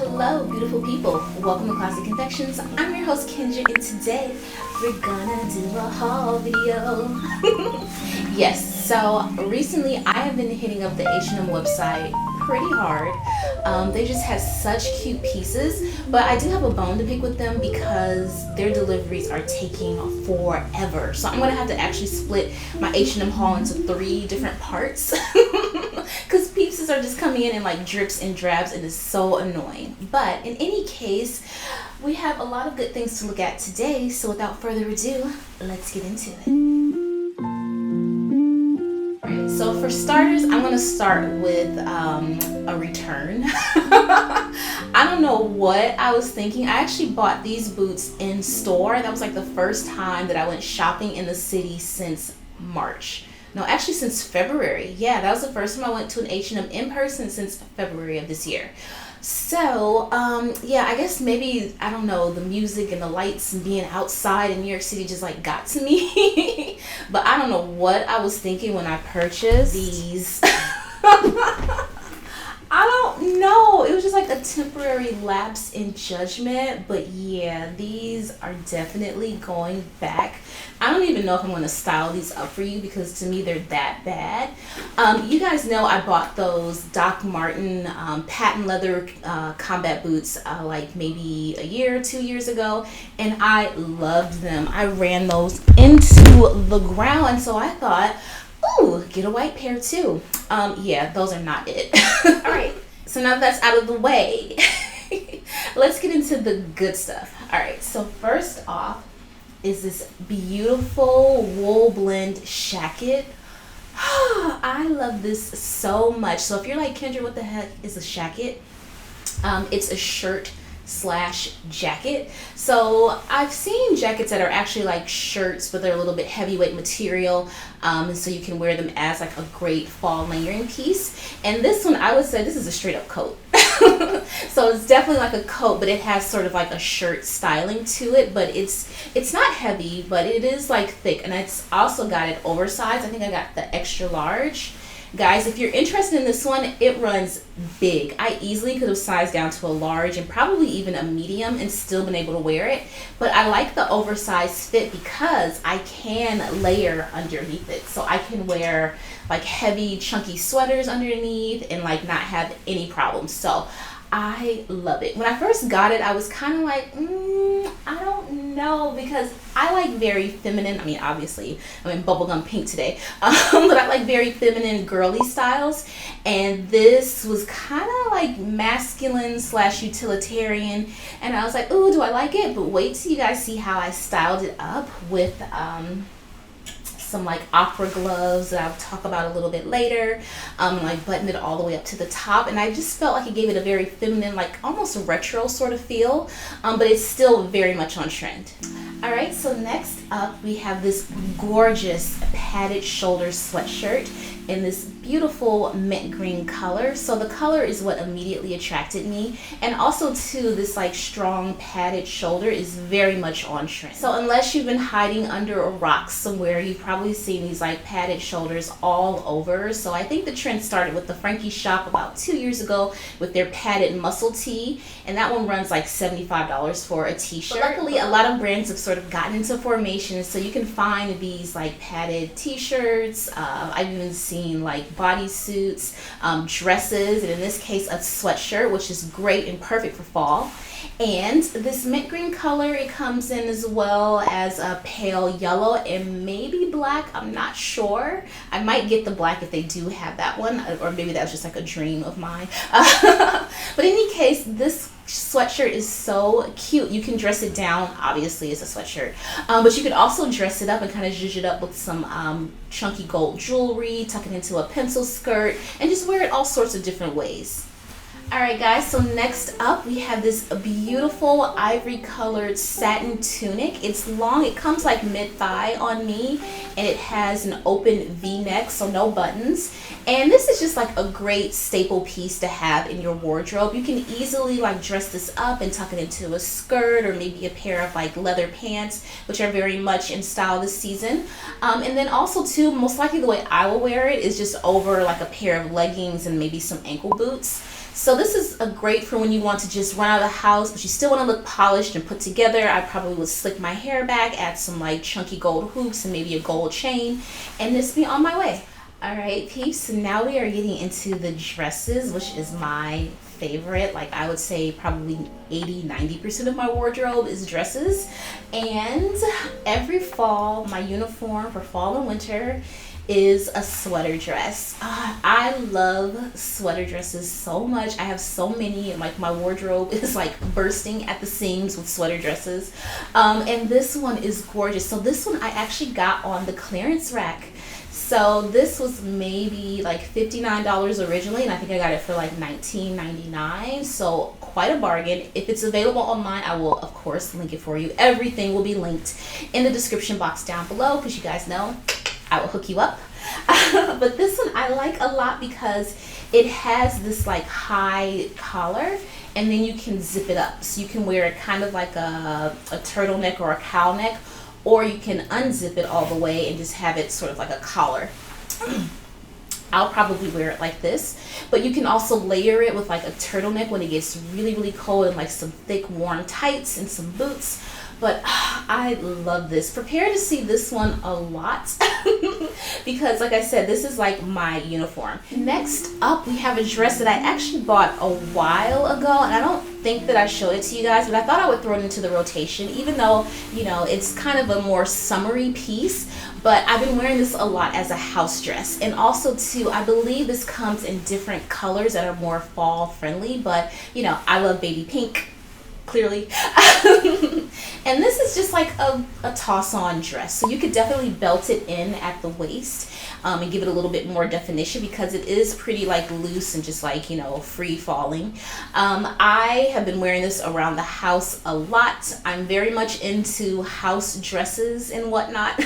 Hello, beautiful people. Welcome to Closet Confections. I'm your host, Kendra, and today we're gonna do a haul video. Yes, so recently I have been hitting up the H&M website pretty hard. They just have such cute pieces, but I do have a bone to pick with them because their deliveries are taking forever. So I'm gonna have to actually split my H&M haul into 3 different parts because pieces are just coming in like drips and drabs and it's so annoying. But in any case, we have a lot of good things to look at today, so without further ado, let's get into it. So for starters, I'm gonna start with a return. I don't know what I was thinking. I actually bought these boots in store. That was like the first time that I went shopping in the city since March. No, actually since February. Yeah, that was the first time I went to an H&M in person since February of this year. So, yeah, I guess maybe, I don't know, the music and the lights and being outside in New York City just like got to me. But I don't know what I was thinking when I purchased these. I don't know. It was just like a temporary lapse in judgment. But yeah, these are definitely going back. I don't even know if I'm going to style these up for you because to me they're that bad. You guys know I bought those Doc Marten patent leather combat boots like maybe a year or 2 years ago, and I loved them. I ran those into the ground, and so I thought, ooh, get a white pair too. Yeah, those are not it. All right, so now that's out of the way, let's get into the good stuff. All right, so first off is this beautiful wool blend shacket. I love this so much. So if you're like, Kendra, what the heck is a shacket? It's a shirt slash jacket. So I've seen jackets that are actually like shirts, but they're a little bit heavyweight material, and so you can wear them as like a great fall layering piece. And this one, I would say this is a straight up coat. So it's definitely like a coat, but it has sort of like a shirt styling to it, but it's not heavy, but it is like thick, and it's also got it oversized. I think I got the extra large. Guys, if you're interested in this one, it runs big. I easily could have sized down to a large and probably even a medium and still been able to wear it. But I like the oversized fit because I can layer underneath it. So I can wear like heavy, chunky sweaters underneath and like not have any problems. So I love it. When I first got it, I was kind of like, I don't know, because I like very feminine. I mean, obviously, I'm in bubblegum pink today, but I like very feminine, girly styles. And this was kind of like masculine slash utilitarian. And I was like, ooh, do I like it? But wait till you guys see how I styled it up with some like opera gloves that I'll talk about a little bit later, like buttoned it all the way up to the top, and I just felt like it gave it a very feminine, like almost a retro sort of feel, but it's still very much on trend. All right, so next up we have this gorgeous padded shoulder sweatshirt in this beautiful mint green color. So the color is what immediately attracted me, and also too, this like strong padded shoulder is very much on trend. So unless you've been hiding under a rock somewhere, you've probably seen these like padded shoulders all over. So I think the trend started with the Frankie shop about 2 years ago with their padded muscle tee, and that one runs like $75 for a t-shirt. But luckily a lot of brands have sort of gotten into formation, so you can find these like padded t-shirts. I've even seen like bodysuits, dresses, and in this case a sweatshirt, which is great and perfect for fall. And this mint green color, it comes in as well as a pale yellow and maybe black. I'm not sure. I might get the black if they do have that one, or maybe that was just like a dream of mine. But in any case, this sweatshirt is so cute. You can dress it down, obviously it's a sweatshirt, but you could also dress it up and kind of zhuzh it up with some chunky gold jewelry, tuck it into a pencil skirt, and just wear it all sorts of different ways. Alright guys, so next up we have this beautiful ivory colored satin tunic. It's long, it comes like mid-thigh on me, and it has an open v-neck, so no buttons. And this is just like a great staple piece to have in your wardrobe. You can easily like dress this up and tuck it into a skirt or maybe a pair of like leather pants, which are very much in style this season. And then also too, most likely the way I will wear it is just over like a pair of leggings and maybe some ankle boots. So this is a great for when you want to just run out of the house, but you still want to look polished and put together. I probably would slick my hair back, add some like chunky gold hoops and maybe a gold chain, and just be on my way. All right, peeps, so now we are getting into the dresses, which is my favorite. Like I would say probably 80-90% of my wardrobe is dresses. And every fall, my uniform for fall and winter is a sweater dress. I love sweater dresses so much. I have so many, like my wardrobe is like bursting at the seams with sweater dresses. And this one is gorgeous. So this one I actually got on the clearance rack. So this was maybe like $59 originally, and I think I got it for like $19.99. So quite a bargain. If it's available online, I will of course link it for you. Everything will be linked in the description box down below, because you guys know I will hook you up. But this one I like a lot because it has this like high collar, and then you can zip it up. So you can wear it kind of like a turtleneck or a cow neck, or you can unzip it all the way and just have it sort of like a collar. I'll probably wear it like this, but you can also layer it with like a turtleneck when it gets really, really cold, and like some thick warm tights and some boots. But I love this. Prepare to see this one a lot because like I said, this is like my uniform. Next up, we have a dress that I actually bought a while ago, and I don't think that I showed it to you guys, but I thought I would throw it into the rotation, even though, you know, it's kind of a more summery piece. But I've been wearing this a lot as a house dress. And also too, I believe this comes in different colors that are more fall friendly, but you know, I love baby pink, clearly. And this is just like a toss on dress, so you could definitely belt it in at the waist and give it a little bit more definition, because it is pretty like loose and just like, you know, free falling. I have been wearing this around the house a lot. I'm very much into house dresses and whatnot.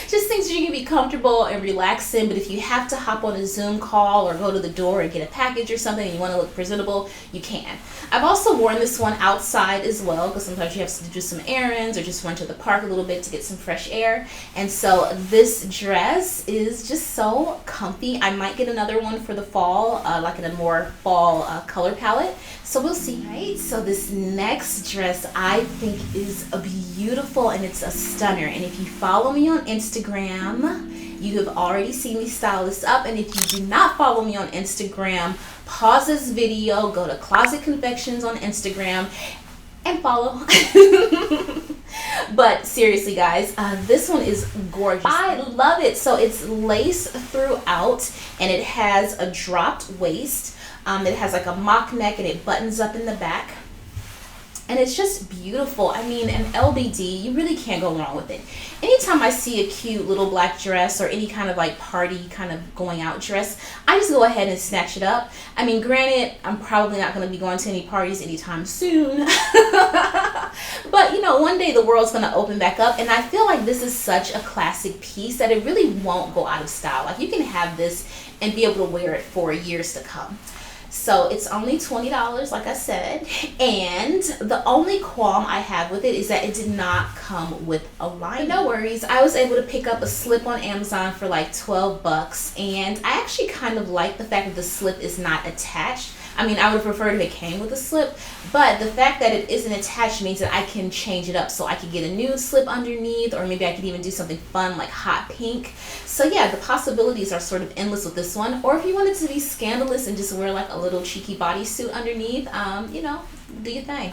Just things that you can be comfortable and relax in, but if you have to hop on a Zoom call or go to the door and get a package or something and you want to look presentable, you can. I've also worn this one outside as well, because sometimes you have to do some errands or just run to the park a little bit to get some fresh air. And so this dress is just so comfy. I might get another one for the fall, like in a more fall color palette. So we'll see. Right, so this next dress I think is beautiful, and it's a stunner. And if you follow me on Instagram, you have already seen me style this up. And if you do not follow me on Instagram, pause this video, go to Closet Confections on Instagram and follow. But seriously guys, this one is gorgeous. I love it. So it's lace throughout, and it has a dropped waist. It has like a mock neck, and it buttons up in the back. And it's just beautiful. I mean, an LBD, you really can't go wrong with it. Anytime I see a cute little black dress or any kind of like party kind of going out dress, I just go ahead and snatch it up. I mean, granted, I'm probably not going to be going to any parties anytime soon. But, you know, one day the world's going to open back up, and I feel like this is such a classic piece that it really won't go out of style. Like, you can have this and be able to wear it for years to come. So it's only $20, like I said, and the only qualm I have with it is that it did not come with a lining. But no worries, I was able to pick up a slip on Amazon for like 12 bucks, and I actually kind of like the fact that the slip is not attached. I mean, I would prefer if it came with a slip, but the fact that it isn't attached means that I can change it up. So I could get a nude slip underneath, or maybe I could even do something fun like hot pink. So yeah, the possibilities are sort of endless with this one. Or if you wanted to be scandalous and just wear like a little cheeky bodysuit underneath, you know, do your thing.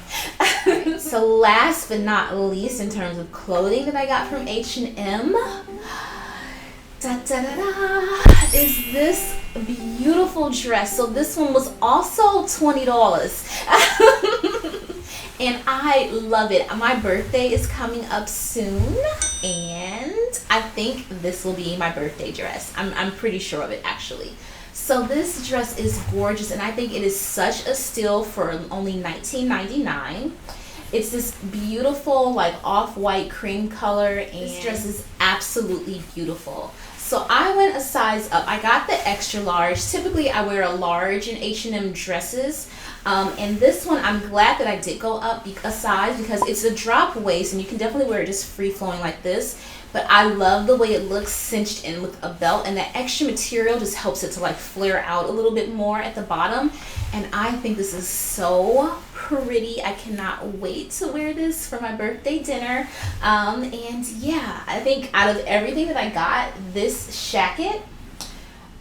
So last but not least, in terms of clothing that I got from H&M, is this beautiful dress. So this one was also $20. And I love it. My birthday is coming up soon, and I think this will be my birthday dress. I'm pretty sure of it, actually. So this dress is gorgeous, and I think it is such a steal for only $19.99. It's this beautiful like off-white cream color, and this dress is absolutely beautiful. So I went a size up. I got the extra large. Typically I wear a large in H&M dresses, And this one, I'm glad that I did go up a size because it's a drop waist and you can definitely wear it just free flowing like this. But I love the way it looks cinched in with a belt, and that extra material just helps it to like flare out a little bit more at the bottom. And I think this is so pretty. I cannot wait to wear this for my birthday dinner. And yeah, I think out of everything that I got, this shacket,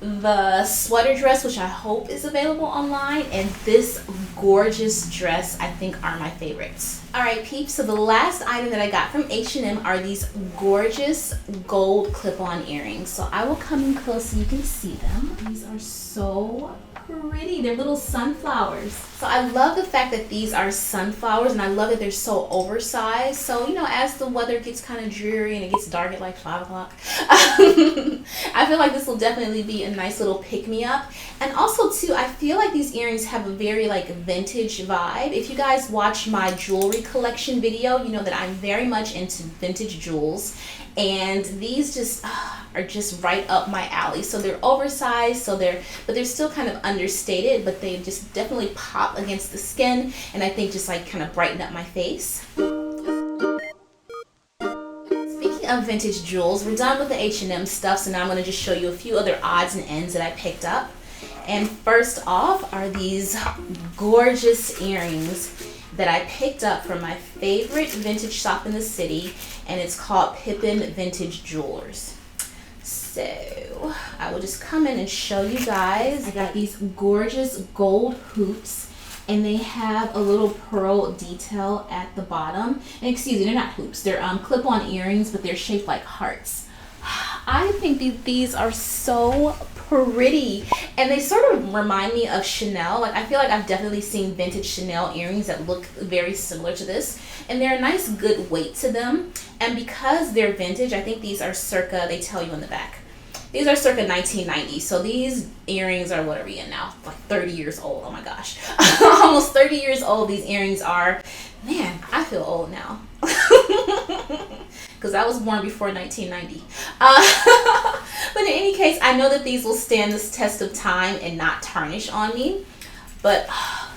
the sweater dress, which I hope is available online, and this gorgeous dress, I think are my favorites. Alright peeps, so the last item that I got from H&M are these gorgeous gold clip-on earrings. So I will come in close so you can see them. These are so pretty. They're little sunflowers. So I love the fact that these are sunflowers, and I love that they're so oversized. So, you know, as the weather gets kind of dreary and it gets dark at like 5 o'clock, I feel like this will definitely be a nice little pick-me-up. And also too, I feel like these earrings have a very like vintage vibe. If you guys watch my jewelry collection video, you know that I'm very much into vintage jewels, and these just are just right up my alley. So they're oversized, but they're still kind of understated, but they just definitely pop against the skin, and I think just like kind of brighten up my face. Speaking of vintage jewels, we're done with the H&M stuff, so now I'm going to just show you a few other odds and ends that I picked up. And first off are these gorgeous earrings that I picked up from my favorite vintage shop in the city, and it's called Pippin Vintage Jewelers. So I will just come in and show you guys. I got these gorgeous gold hoops, and they have a little pearl detail at the bottom. And excuse me, they're not hoops, they're clip-on earrings, but they're shaped like hearts. I think these are so pretty, and they sort of remind me of Chanel. Like, I feel like I've definitely seen vintage Chanel earrings that look very similar to this, and they're a nice good weight to them. And because they're vintage, I think these are circa, they tell you in the back, these are circa 1990. So these earrings are, what are we in now, like 30 years old. Oh my gosh. Almost 30 years old these earrings are. Man, I feel old now. Because I was born before 1990. But in any case, I know that these will stand this test of time and not tarnish on me. But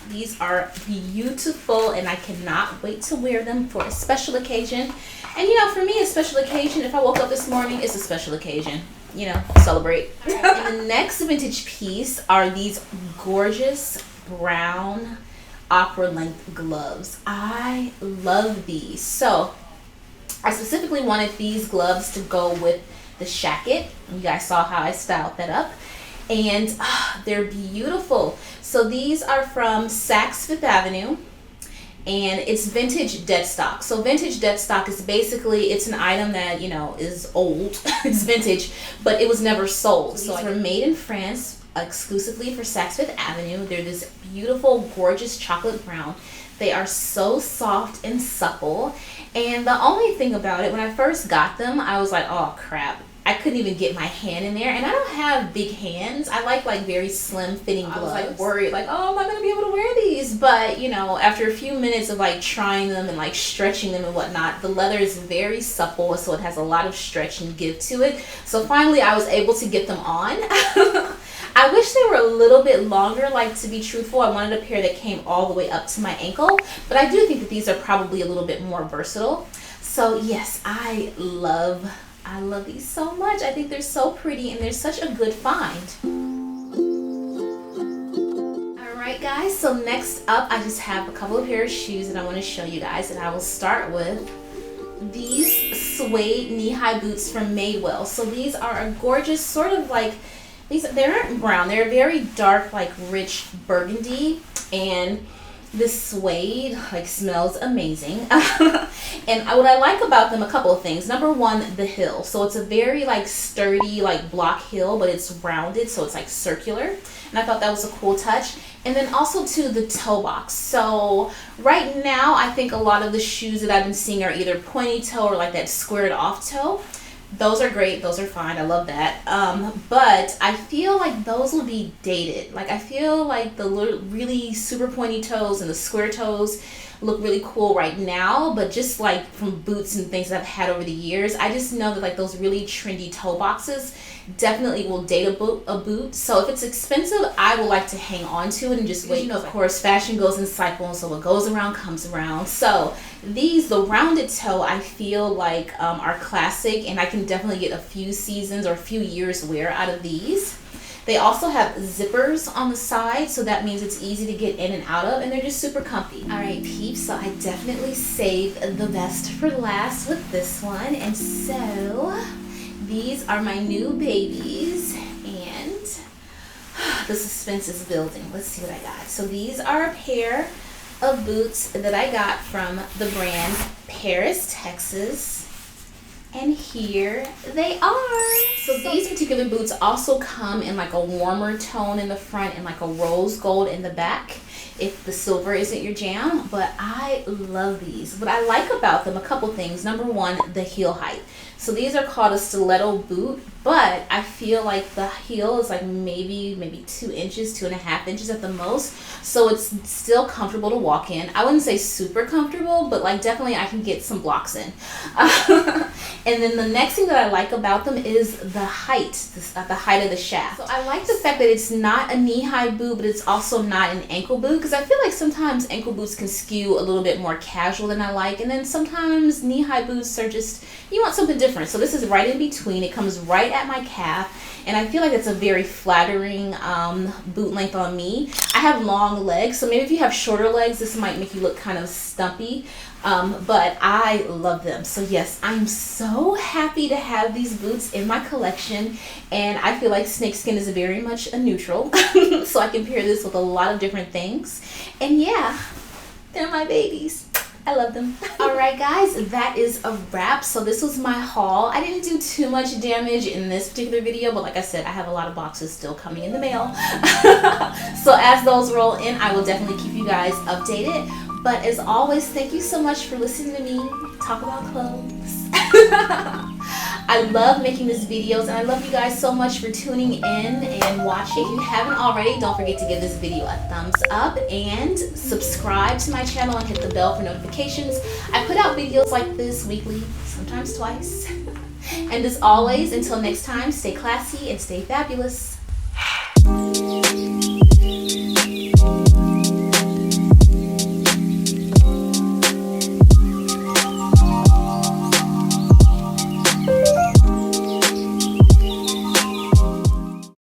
these are beautiful, and I cannot wait to wear them for a special occasion. And you know, for me, a special occasion, if I woke up this morning, it's a special occasion. You know, celebrate. And the next vintage piece are these gorgeous brown opera length gloves. I love these. So I specifically wanted these gloves to go with the shacket. You guys saw how I styled that up, and they're beautiful. So these are from Saks Fifth Avenue, and it's vintage dead stock. So vintage dead stock is basically, it's an item that, you know, is old. It's vintage, but it was never sold. So these were made in France exclusively for Saks Fifth Avenue. They're this beautiful, gorgeous chocolate brown. They are so soft and supple. And the only thing about it, when I first got them, I was like, oh crap, I couldn't even get my hand in there. And I don't have big hands. I like very slim fitting gloves. I was like worried, like, oh, I'm not gonna be able to wear these. But you know, after a few minutes of like trying them and like stretching them and whatnot, the leather is very supple, so it has a lot of stretch and give to it. So finally I was able to get them on. I wish they were a little bit longer, like, to be truthful. I wanted a pair that came all the way up to my ankle, but I do think that these are probably a little bit more versatile. So yes, I love these so much. I think they're so pretty, and they're such a good find. Alright guys, so next up I just have a couple of pair of shoes that I want to show you guys, and I will start with these suede knee-high boots from Madewell. So these are a gorgeous sort of like, they aren't brown, they're very dark, like rich burgundy, and this suede like smells amazing. And what I like about them, a couple of things. Number one, the heel. So it's a very like sturdy like block heel, but it's rounded, so it's like circular, and I thought that was a cool touch. And then also too, the toe box. So right now I think a lot of the shoes that I've been seeing are either pointy toe or like that squared off toe. Those are great. Those are fine. I love that. But I feel like those will be dated. Like I feel like the really super pointy toes and the square toes look really cool right now, but just like from boots and things that I've had over the years, I just know that like those really trendy toe boxes definitely will date a boot. So if it's expensive, I will like to hang on to it and just wait. You know, of course, fashion goes in cycles, so what goes around comes around. So these, the rounded toe, I feel like are classic, and I can definitely get a few seasons or a few years wear out of these. They also have zippers on the side, so that means it's easy to get in and out of, and they're just super comfy. All right, peeps, so I definitely saved the best for last with this one. And so these are my new babies, and the suspense is building. Let's see what I got. So these are a pair of boots that I got from the brand Paris, Texas. And here they are. So these particular boots also come in like a warmer tone in the front and like a rose gold in the back if the silver isn't your jam. But I love these. What I like about them, a couple things. Number one, the heel height. So these are called a stiletto boot, but I feel like the heel is like maybe 2 inches, 2.5 inches at the most. So it's still comfortable to walk in. I wouldn't say super comfortable, but like definitely I can get some blocks in. And then the next thing that I like about them is the height, the height of the shaft. So I like the fact that it's not a knee-high boot, but it's also not an ankle boot, because I feel like sometimes ankle boots can skew a little bit more casual than I like, and then sometimes knee-high boots are just, you want something different. So this is right in between. It comes right at my calf, and I feel like it's a very flattering boot length on me. I have long legs, so maybe if you have shorter legs, this might make you look kind of stumpy. But I love them. So yes, I'm so happy to have these boots in my collection, and I feel like snakeskin is very much a neutral. So I can pair this with a lot of different things. And yeah, they're my babies. I love them. Alright guys, that is a wrap. So this was my haul. I didn't do too much damage in this particular video, but like I said, I have a lot of boxes still coming in the mail. So as those roll in, I will definitely keep you guys updated. But as always, thank you so much for listening to me talk about clothes. I love making these videos, and I love you guys so much for tuning in and watching. If you haven't already, don't forget to give this video a thumbs up and subscribe to my channel and hit the bell for notifications. I put out videos like this weekly, sometimes twice. And as always, until next time, stay classy and stay fabulous.